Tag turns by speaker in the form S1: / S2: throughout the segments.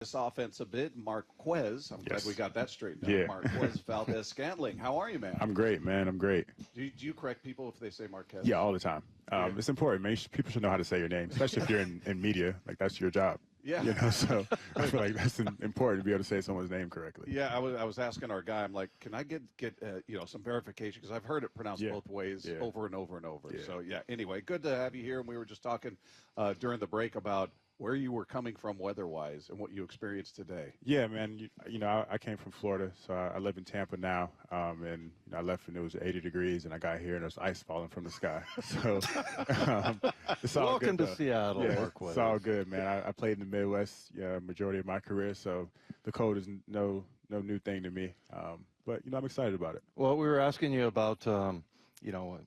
S1: this offense a bit. Marquez, I'm glad we got that straightened out.
S2: Yeah.
S1: Marquez Valdes-Scantling. How are you, man?
S2: I'm great, man. I'm great.
S1: Do you correct people if they say Marquez?
S2: Yeah, all the time. It's important, man. People should know how to say your name, especially if you're in media. Like, that's your job.
S1: Yeah.
S2: You know, so I feel like that's important to be able to say someone's name correctly.
S1: Yeah, I was asking our guy, I'm like, can I get some verification? Because I've heard it pronounced both ways over and over and over. Yeah. So, anyway, good to have you here. And we were just talking during the break about where you were coming from weather-wise and what you experienced today.
S2: Yeah, man. You know, I came from Florida, so I live in Tampa now. And I left when it was 80 degrees, and I got here, and there's ice falling from the sky. So it's all
S3: Welcome
S2: good,
S3: to Seattle, Marquez.
S2: It's all good, man. I played in the Midwest majority of my career, so the cold is no new thing to me. But, I'm excited about it.
S3: Well, we were asking you about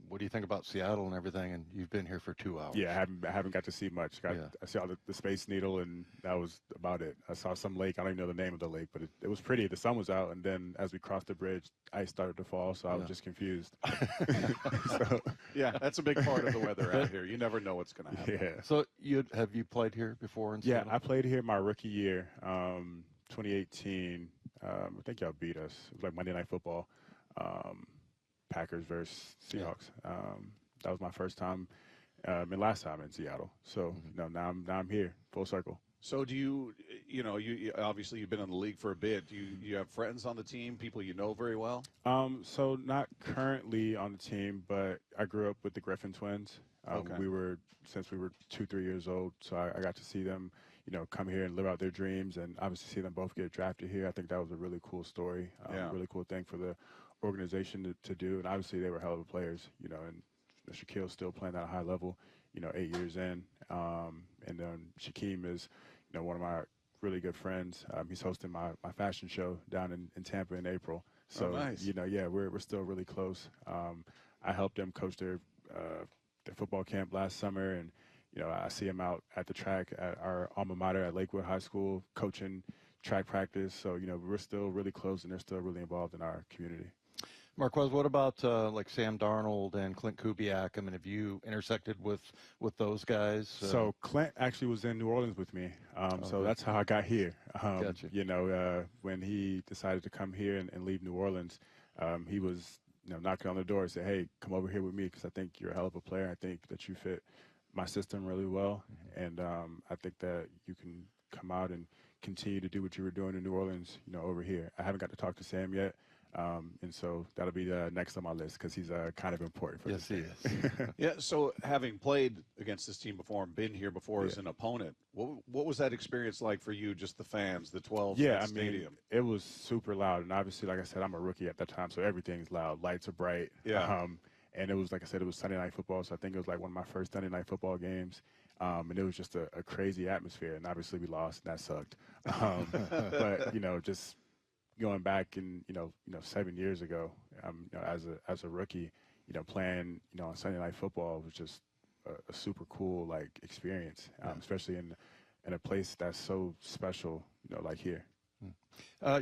S3: what do you think about Seattle and everything, and you've been here for 2 hours.
S2: Yeah, I haven't got to see much. I saw the Space Needle, and that was about it. I saw some lake. I don't even know the name of the lake, but it was pretty. The sun was out, and then as we crossed the bridge, ice started to fall, so I was just confused.
S1: Yeah, that's a big part of the weather out here. You never know what's going to happen.
S2: Yeah.
S3: So have you played here before in Seattle?
S2: Yeah, I played here my rookie year, 2018. I think y'all beat us. It was like Monday Night Football. Packers versus Seahawks. That was my first time and last time in Seattle. So now I'm here, full circle.
S1: So do you obviously you've been in the league for a bit. Do you have friends on the team, people you know very well?
S2: So not currently on the team, but I grew up with the Griffin twins. Since we were 2-3 years old, so I got to see them, come here and live out their dreams, and obviously see them both get drafted here. I think that was a really cool story, really cool thing for the organization to do, and obviously they were hell of a players, and Shaquille's still playing at a high level, 8 years in, and then Shaquem is, one of my really good friends. He's hosting my fashion show down in Tampa in April. So,
S1: nice.
S2: We're still really close. I helped them coach their football camp last summer, and I see him out at the track at our alma mater at Lakewood High School coaching track practice. So we're still really close, and they're still really involved in our community.
S3: Marquez, what about like Sam Darnold and Clint Kubiak? I mean, have you intersected with those guys?
S2: So Clint actually was in New Orleans with me. So that's how I got here.
S3: Gotcha.
S2: When he decided to come here and leave New Orleans, he was knocking on the door and said, "Hey, come over here with me because I think you're a hell of a player. I think that you fit my system really well, and I think that you can come out and continue to do what you were doing in New Orleans, over here." I haven't got to talk to Sam yet. And so that'll be next on my list because he's kind of important for
S3: this.
S2: Yes,
S3: he is.
S1: Yeah, so having played against this team before and been here before as an opponent, what was that experience like for you, just the fans, the 12 stadium?
S2: It was super loud. And obviously, like I said, I'm a rookie at that time, so everything's loud. Lights are bright.
S1: Yeah.
S2: And it was, like I said, it was Sunday Night Football, so I think it was like one of my first Sunday Night Football games. And it was just a crazy atmosphere. And obviously we lost, and that sucked. But, just going back and 7 years ago, as a rookie, playing on Sunday Night Football was just a super cool experience, especially in a place that's so special, like here.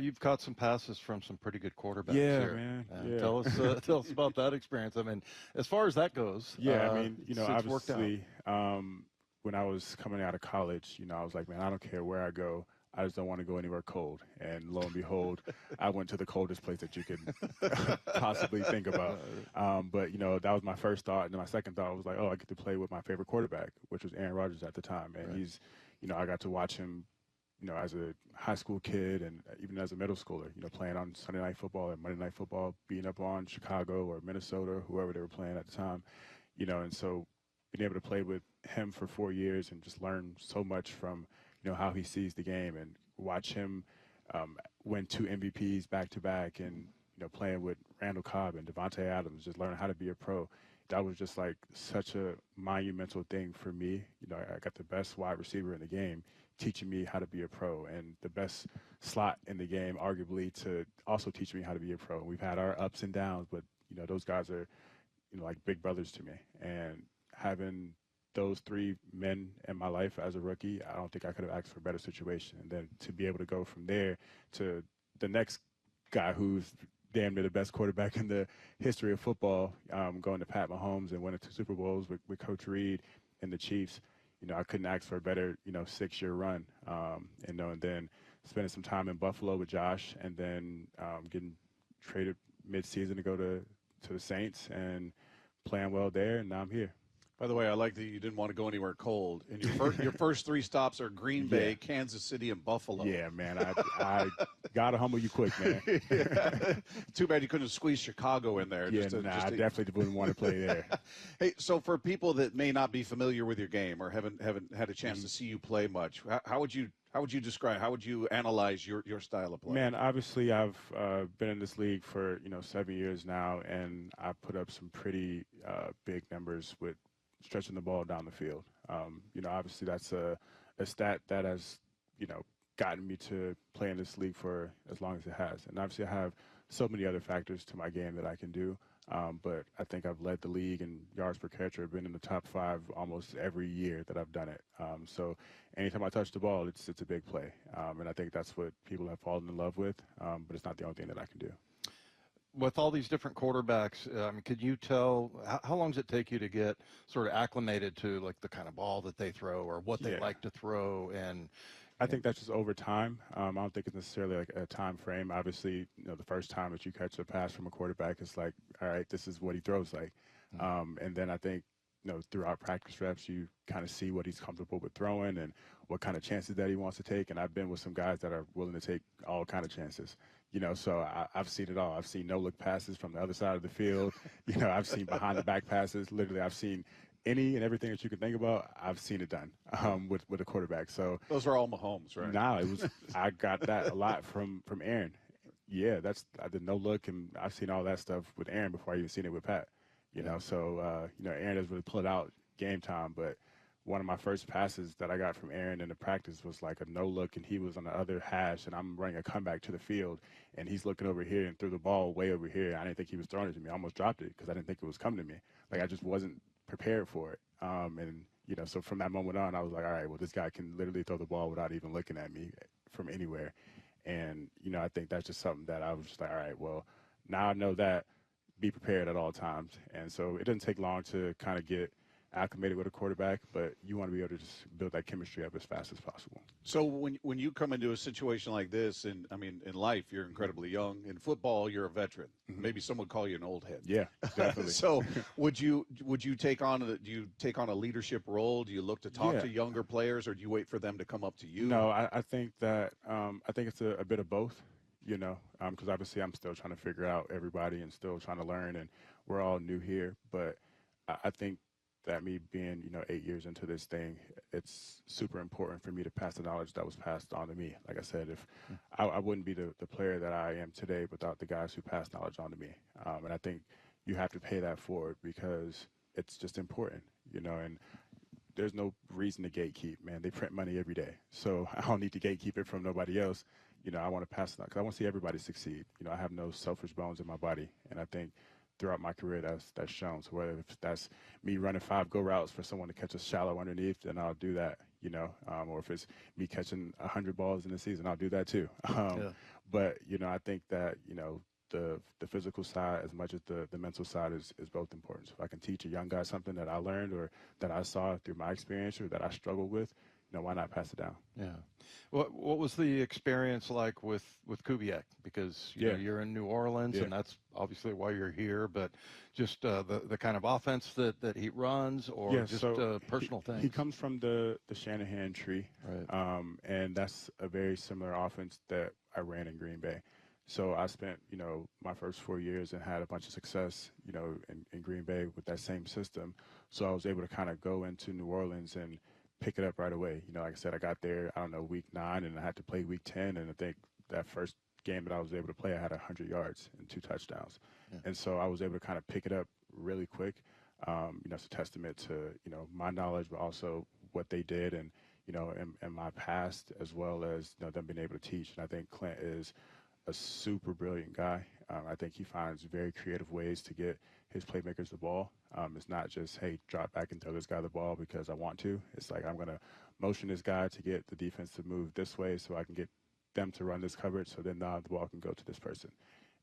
S3: You've caught some passes from some pretty good quarterbacks
S2: here.
S3: Man.
S2: Yeah.
S3: Tell us about that experience. I mean, as far as that goes,
S2: obviously, when I was coming out of college, I was like, man, I don't care where I go. I just don't want to go anywhere cold. And lo and behold, I went to the coldest place that you could possibly think about. But, that was my first thought. And then my second thought was like, I get to play with my favorite quarterback, which was Aaron Rodgers at the time. And he's, I got to watch him, as a high school kid and even as a middle schooler, playing on Sunday Night Football and Monday Night Football, being up on Chicago or Minnesota, whoever they were playing at the time, and so being able to play with him for 4 years and just learn so much from, how he sees the game and watch him win 2 MVPs back-to-back and, playing with Randall Cobb and Devontae Adams, just learning how to be a pro. That was just like such a monumental thing for me. I got the best wide receiver in the game teaching me how to be a pro, and the best slot in the game, arguably, to also teach me how to be a pro. And we've had our ups and downs, but, those guys are, like big brothers to me. And having those 3 men in my life as a rookie, I don't think I could have asked for a better situation. And then to be able to go from there to the next guy who's damn near the best quarterback in the history of football, going to Pat Mahomes and winning 2 Super Bowls with Coach Reed and the Chiefs. I couldn't ask for a better, 6-year run. And then spending some time in Buffalo with Josh, and then getting traded mid-season to go to the Saints and playing well there, and now I'm here.
S1: By the way, I like that you didn't want to go anywhere cold. And your first 3 stops are Green Bay, Kansas City, and Buffalo.
S2: Yeah, man. I got to humble you quick, man.
S1: Yeah. Too bad you couldn't squeeze Chicago in there.
S2: Yeah, I definitely wouldn't want to play there.
S1: Hey, so for people that may not be familiar with your game or haven't had a chance to see you play much, how would you describe, how would you analyze your style of play?
S2: Man, obviously I've been in this league for 7 years now, and I put up some pretty big numbers with stretching the ball down the field. Obviously that's a stat that has, gotten me to play in this league for as long as it has. And obviously I have so many other factors to my game that I can do. But I think I've led the league in yards per catch, or been in the top 5 almost every year that I've done it. So anytime I touch the ball, it's a big play. And I think that's what people have fallen in love with. But it's not the only thing that I can do.
S3: With all these different quarterbacks, could you tell how long does it take you to get sort of acclimated to like the kind of ball that they throw or what they like to throw? And
S2: I think that's just over time. I don't think it's necessarily like a time frame. Obviously, the first time that you catch a pass from a quarterback, it's like, all right, this is what he throws like. And then I think, throughout practice reps, you kind of see what he's comfortable with throwing and what kind of chances that he wants to take. And I've been with some guys that are willing to take all kind of chances. So I've seen it all. I've seen no-look passes from the other side of the field. I've seen behind-the-back passes. Literally, I've seen any and everything that you can think about. I've seen it done with a quarterback. So
S1: those are all Mahomes, right?
S2: No, I got that a lot from Aaron. Yeah, that's the no-look, and I've seen all that stuff with Aaron before I even seen it with Pat. So Aaron doesn't really pull it out game time, but one of my first passes that I got from Aaron in the practice was like a no-look, and he was on the other hash, and I'm running a comeback to the field, and he's looking over here and threw the ball way over here. I didn't think he was throwing it to me. I almost dropped it because I didn't think it was coming to me. Like, I just wasn't prepared for it. So from that moment on, I was like, all right, well, this guy can literally throw the ball without even looking at me from anywhere. And, I think that's just something that I was just like, all right, well, now I know that. Be prepared at all times. And so it doesn't take long to kind of get acclimated with a quarterback, but you want to be able to just build that chemistry up as fast as possible.
S1: So when you come into a situation like this, and I mean, in life, you're incredibly young. In football, you're a veteran.
S2: Mm-hmm.
S1: Maybe someone would call you an old head.
S2: Yeah, definitely.
S1: So would you take on a leadership role? Do you look to talk to younger players, or do you wait for them to come up to you?
S2: No, I think that I think it's a bit of both. Because obviously I'm still trying to figure out everybody and still trying to learn, and we're all new here. But I think that me being, 8 years into this thing, it's super important for me to pass the knowledge that was passed on to me. Like I said, if I wouldn't be the player that I am today without the guys who passed knowledge on to me. And I think you have to pay that forward because it's just important, and there's no reason to gatekeep, man. They print money every day. So I don't need to gatekeep it from nobody else. I want to pass it on because I want to see everybody succeed. I have no selfish bones in my body. And I think throughout my career, that's shown. So whether if that's me running 5 go routes for someone to catch a shallow underneath, then I'll do that, or if it's me catching 100 balls in the season, I'll do that too. But, I think that, the physical side as much as the mental side is both important. So if I can teach a young guy something that I learned or that I saw through my experience or that I struggled with, why not pass it down? Yeah.
S3: What was the experience like with Kubiak? Because you're in New Orleans, and that's obviously why you're here. But just the kind of offense that he runs, or just personal things.
S2: He comes from the Shanahan tree,
S3: right?
S2: And that's a very similar offense that I ran in Green Bay. So I spent, my first 4 years and had a bunch of success, in Green Bay with that same system. So I was able to kind of go into New Orleans and pick it up right away. Like I said, I got there, week 9, and I had to play week 10. And I think that first game that I was able to play, I had 100 yards and 2 touchdowns. Yeah. And so I was able to kind of pick it up really quick. It's a testament to, my knowledge, but also what they did and, in my past, as well as, them being able to teach. And I think Clint is a super brilliant guy. I think he finds very creative ways to get his playmakers the ball. It's not just, hey, drop back and throw this guy the ball because I want to. It's like, I'm going to motion this guy to get the defense to move this way so I can get them to run this coverage so then the ball can go to this person.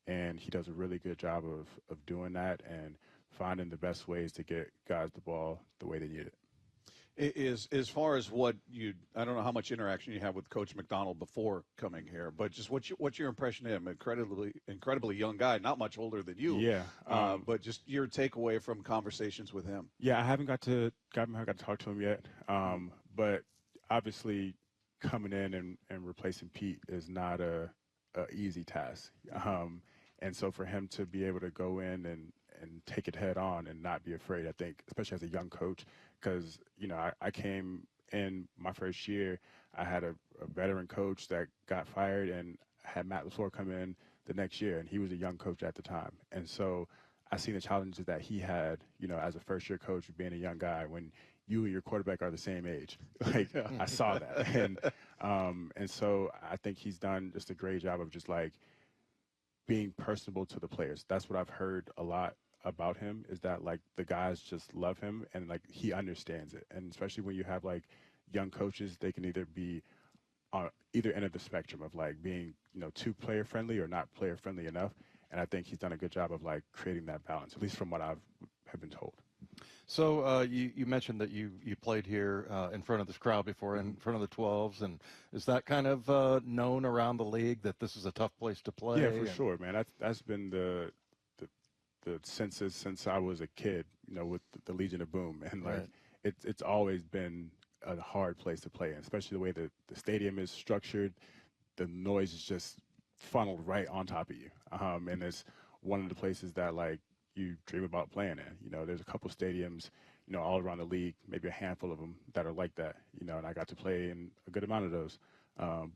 S2: And he does a really good job of doing that and finding the best ways to get guys the ball the way they need it.
S1: As far as I don't know how much interaction you have with Coach McDonald before coming here, but just what's your impression of him? Incredibly young guy, not much older than you.
S2: Yeah.
S1: But just your takeaway from conversations with him.
S2: Yeah, I haven't got to talk to him yet. But obviously, coming in and replacing Pete is not a easy task. And so for him to be able to go in and take it head on and not be afraid, I think, especially as a young coach, because, I came in my first year, I had a veteran coach that got fired and had Matt LaFleur come in the next year, and he was a young coach at the time. And so I seen the challenges that he had, as a first-year coach, being a young guy when you and your quarterback are the same age. Like, I saw that. And so I think he's done just a great job of just, like, being personable to the players. That's what I've heard a lot about him, is that, like, the guys just love him and, like, he understands it. And especially when you have, like, young coaches, they can either be on either end of the spectrum of, like, being, too player friendly or not player friendly enough. And I think he's done a good job of, like, creating that balance, at least from what have been told.
S3: So you mentioned that you played here in front of this crowd before, in front of the 12s, and is that kind of known around the league that this is a tough place to play?
S2: Yeah, for sure, man. That's been the census since I was a kid, with the Legion of Boom, and like it's always been a hard place to play in, especially the way that the stadium is structured. The noise is just funneled right on top of you, and it's one of the places that, like, you dream about playing in. There's a couple stadiums, all around the league, maybe a handful of them that are like that, and I got to play in a good amount of those.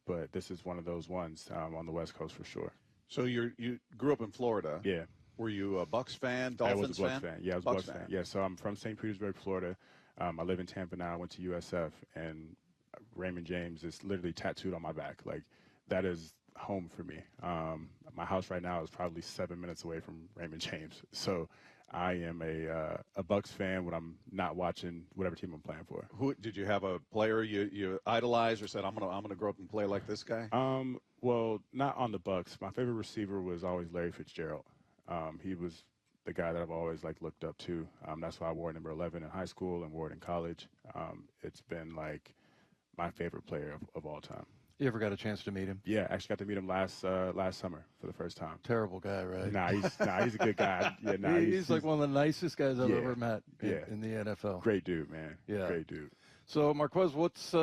S2: But this is one of those ones on the West Coast for sure.
S1: So you grew up in Florida.
S2: Yeah.
S1: Were you a Bucs fan, Dolphins fan?
S2: I was a Bucs fan. Yeah, I was a Bucs fan. Yeah, so I'm from St. Petersburg, Florida. I live in Tampa now. I went to USF, and Raymond James is literally tattooed on my back. Like, that is home for me. My house right now is probably 7 minutes away from Raymond James. So I am a Bucs fan when I'm not watching whatever team I'm playing for.
S1: Who did you have a player you idolized or said I'm gonna grow up and play like this guy?
S2: Well, not on the Bucs. My favorite receiver was always Larry Fitzgerald. He was the guy that I've always, like, looked up to. That's why I wore number 11 in high school and wore it in college. It's been, like, my favorite player of all time.
S3: You ever got a chance to meet him?
S2: Yeah, I actually got to meet him last summer for the first time.
S3: Terrible guy, right?
S2: Nah, he's a good guy. Yeah,
S3: he's like one of the nicest guys I've ever met in the NFL.
S2: Great dude, man.
S3: Yeah.
S2: Great dude.
S3: So, Marquez, what's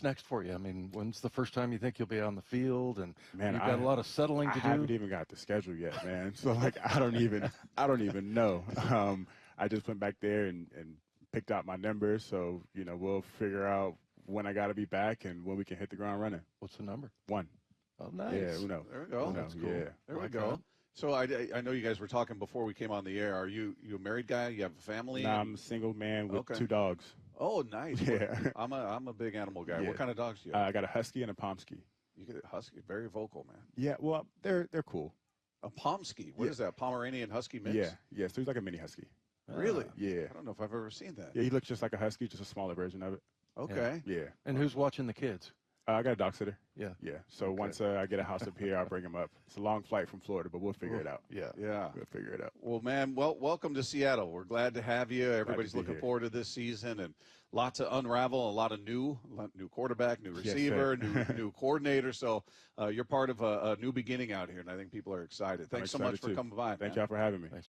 S3: next for you? I mean, when's the first time you think you'll be on the field? And you've got a lot of settling to do.
S2: I haven't even got the schedule yet, man. So, like, I don't even know. I just went back there and picked out my number. So, we'll figure out when I got to be back and when we can hit the ground running.
S3: What's the number?
S2: 1.
S3: Oh, nice.
S2: Yeah, Uno.
S1: There we go.
S2: Uno.
S1: That's cool.
S2: Yeah.
S1: There we go. So I know you guys were talking before we came on the air. Are you a married guy? You have a family?
S2: Nah, I'm a single man with 2 dogs.
S1: Oh, nice.
S2: Yeah.
S1: I'm a big animal guy.
S2: Yeah.
S1: What kind of dogs do you have?
S2: I got a husky and a pomsky.
S1: You get a husky, very vocal, man.
S2: Yeah, well, they're cool.
S1: A pomsky. What is that? Pomeranian husky mix?
S2: Yeah. Yes, there's like a mini husky.
S1: Really?
S2: Yeah.
S1: I don't know if I've ever seen that.
S2: Yeah, he looks just like a husky, just a smaller version of it.
S1: Okay.
S2: Yeah.
S3: And who's watching the kids?
S2: I got a dog sitter.
S3: Yeah.
S2: Yeah. So once I get a house up here, I'll bring him up. It's a long flight from Florida, but we'll figure it out.
S1: Yeah.
S2: We'll figure it out.
S1: Well, man, welcome to Seattle. We're glad to have you. Everybody's looking forward to this season, and lots to unravel, a lot of new quarterback, new receiver, new coordinator. So you're part of a new beginning out here, and I think people are excited. Thanks so much for coming by.
S2: Thank y'all for having me.
S3: Thanks.